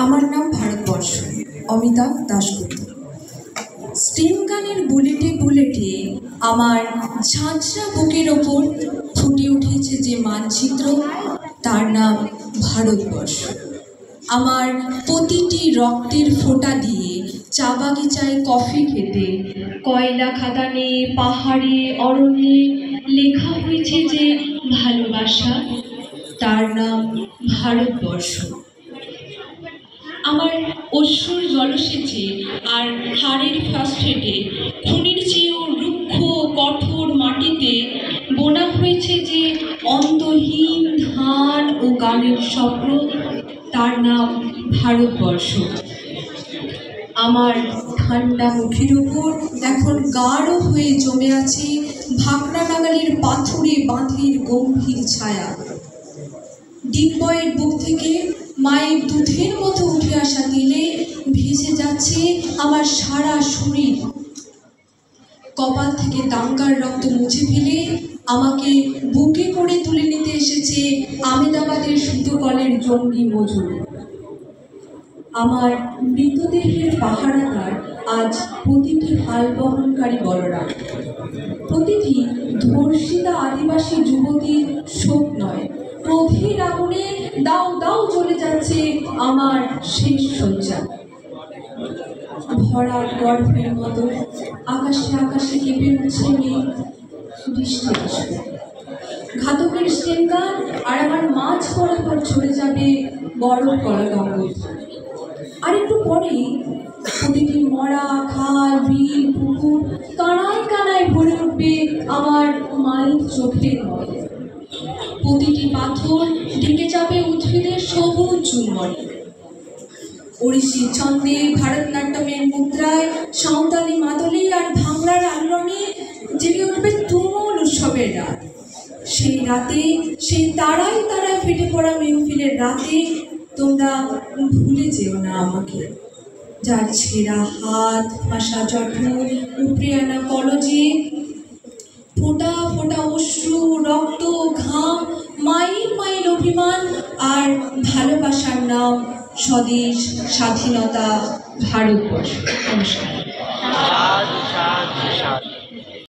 আমার নাম ভারতবর্ষ, অমিতাভ দাশগুপ্ত। স্টিম গানের বুলেটে বুলেটে আমার ঝাঁঝরা বুকের ওপর ফুটে উঠেছে যে মানচিত্র, তার নাম ভারতবর্ষ। আমার প্রতিটি রক্তের ফোঁটা দিয়ে চা বাগিচায় কফি খেতে, কয়লা খাদানে, পাহাড়ে, অরণ্যে লেখা হয়েছে যে ভালোবাসা, তার নাম ভারতবর্ষ। আমার অশ্রুর জলসেচে আর হাড়ের ফসফেটে খনির চেয়েও রুক্ষ কঠোর মাটিতে বোনা হয়েছে যে অন্তহীন ধান ও গানের স্বপ্ন, তার নাম ভারতবর্ষ। আমার ঠান্ডা মুখের ওপর এখন গাঢ় হয়ে জমে আছে ভাকরা নাগালের পাথুরে বাঁধের গম্ভীর ছায়া। ডিম্বয়ের বুক থেকে মায়ের দুধের মতো উঠে আসা দিলে ভেসে যাচ্ছে আমার সারা শরীর। কপাল থেকে দাঙ্গার রক্ত মুছে ফেলে আমাকে বুকে করে তুলে নিতে এসেছে আমেদাবাদের সুতোকলের জঙ্গি মজুর। আমার মৃতদেহের পাহারাদার আজ প্রতিটি হাল বহনকারী বলরাম, প্রতিটি ধর্ষিতা আদিবাসী যুবতীর শোক নয়, ক্রোধের আগুনে দাউ দাউ জ্বলে যাচ্ছে আমার শেষ শয্যা। ভরা গর্ভের মতো আকাশে আকাশে কেঁপে উঠছে মেঘ, বৃষ্টি আসবে। ঘাতকের স্টেঙ্গার আর আমার মাঝ বরাবর ঝরে যাবে বরফ করা গঙ্গোত্রী। আর একটু পরেই প্রতিটি মরা খাল, বিল, পুকুর কানায় কানায় ভরে উঠবে আমার মায়ের চোখের মতো। প্রতিটি পাথর ঢেকে যাবে উদ্ভিদের সবুজ চুম্বনে। ওড়িশি ছন্দে, ভারতনাট্যমের মুদ্রায়, সাঁওতালি মাদলে আর ভাংড়ার আলোড়নে জেগে উঠবে তুমুল উৎসবের রাত। সেই রাতে, সেই তারায় তারায় ফেটে পড়া মেহফিলের রাতে তোমরা ভুলে যেও না আমাকে, যার ছেঁড়া হাত, ভাসা জঠর, উপড়ে আনা কলজে ফোঁটা ফোঁটা অশ্রু, রক্ত, ঘাম, মাইল মাইল অভিমান আর ভালোবাসার নাম স্বদেশ, স্বাধীনতা, ভারতবর্ষ। নমস্কার।